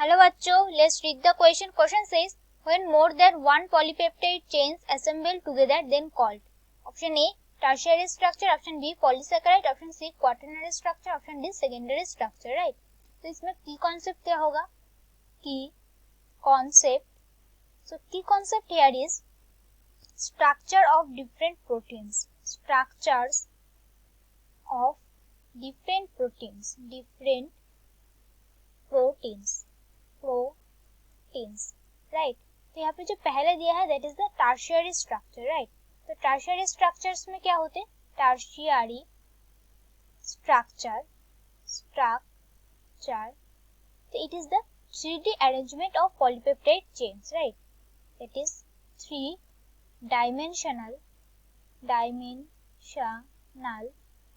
Hello बच्चों, let's read the question. Question says when more than one polypeptide chains assemble together then called. Option A tertiary structure, option B polysaccharide, option C quaternary structure, option D secondary structure. right? तो इसमें की concept क्या होगा? की concept. So key concept here is structure of different proteins. Structures of different proteins. Right. तो यहाँ पे जो पहले दिया है that is the tertiary structure. Right. तो टर्शियरी स्ट्रक्चर्स में क्या होते हैं? टर्शियरी स्ट्रक्चर तो it is the 3D arrangement of polypeptide chains. Right. That is 3 dimensional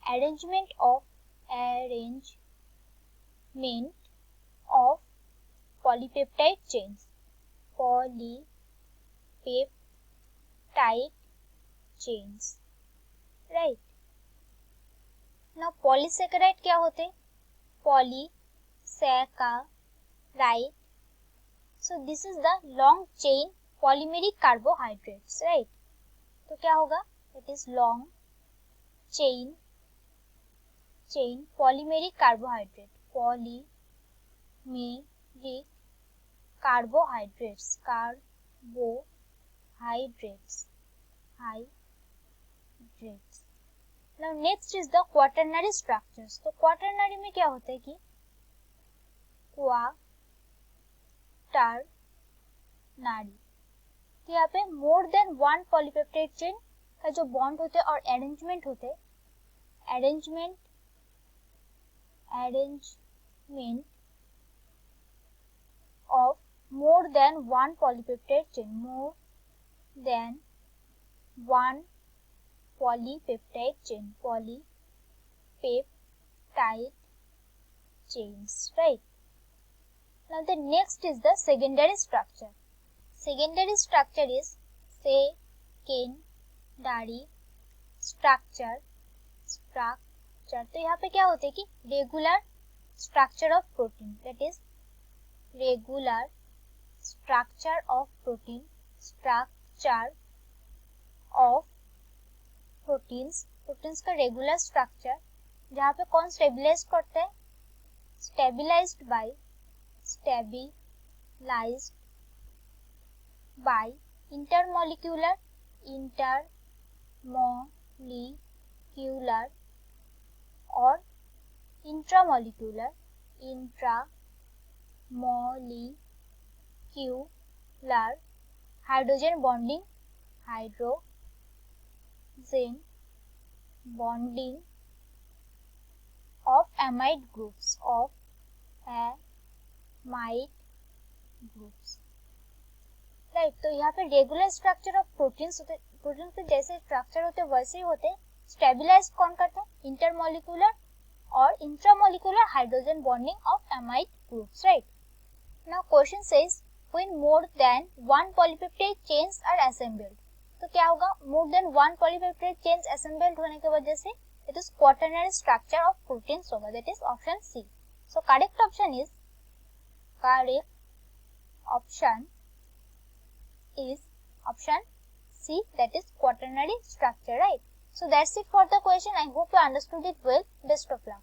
arrangement of polypeptide chains. Right. Now polysaccharide क्या होते? Polysaccharide. So this is the long chain polymeric carbohydrates. Right. तो क्या होगा? It is long chain polymeric carbohydrate. Polymeric carbohydrates. Now next is the quaternary structures. तो quaternary में क्या होता है कि quaternary तो यहाँ पे मोर देन वन पॉलीपेप्टाइड चेन का जो बॉन्ड होते हैं और अरेंजमेंट होते हैं, arrangement of more than one polypeptide chain, more than one polypeptide chains. Right. Now the next is the secondary structure. Secondary structure is secondary structure. तो यहाँ पे क्या होते हैं कि regular structure of protein, that is regular structure of proteins का regular structure जहाँ पे कौन स्टेबिलाइज करते हैं? स्टेबिलाइज्ड बाय इंटरमोलिक्यूलर और intramolecular hydrogen bonding of amide groups. Right. तो यहाँ पे रेगुलर स्ट्रक्चर ऑफ प्रोटीन्स होते, प्रोटीन के जैसे स्ट्रक्चर होते वैसे ही होते. स्टेबिलाइज कौन करते हैं? इंटरमोलिकुलर और intramolecular hydrogen bonding of amide groups. Right. Now question says when more than one polypeptide chains are assembled. तो क्या होगा? More than one polypeptide chains assembled होने की वजह से it is quaternary structure of proteins होगा, that is option C. So correct option is option C, that is quaternary structure. Right. So that's it for the question. I hope you understood it well. Best of luck.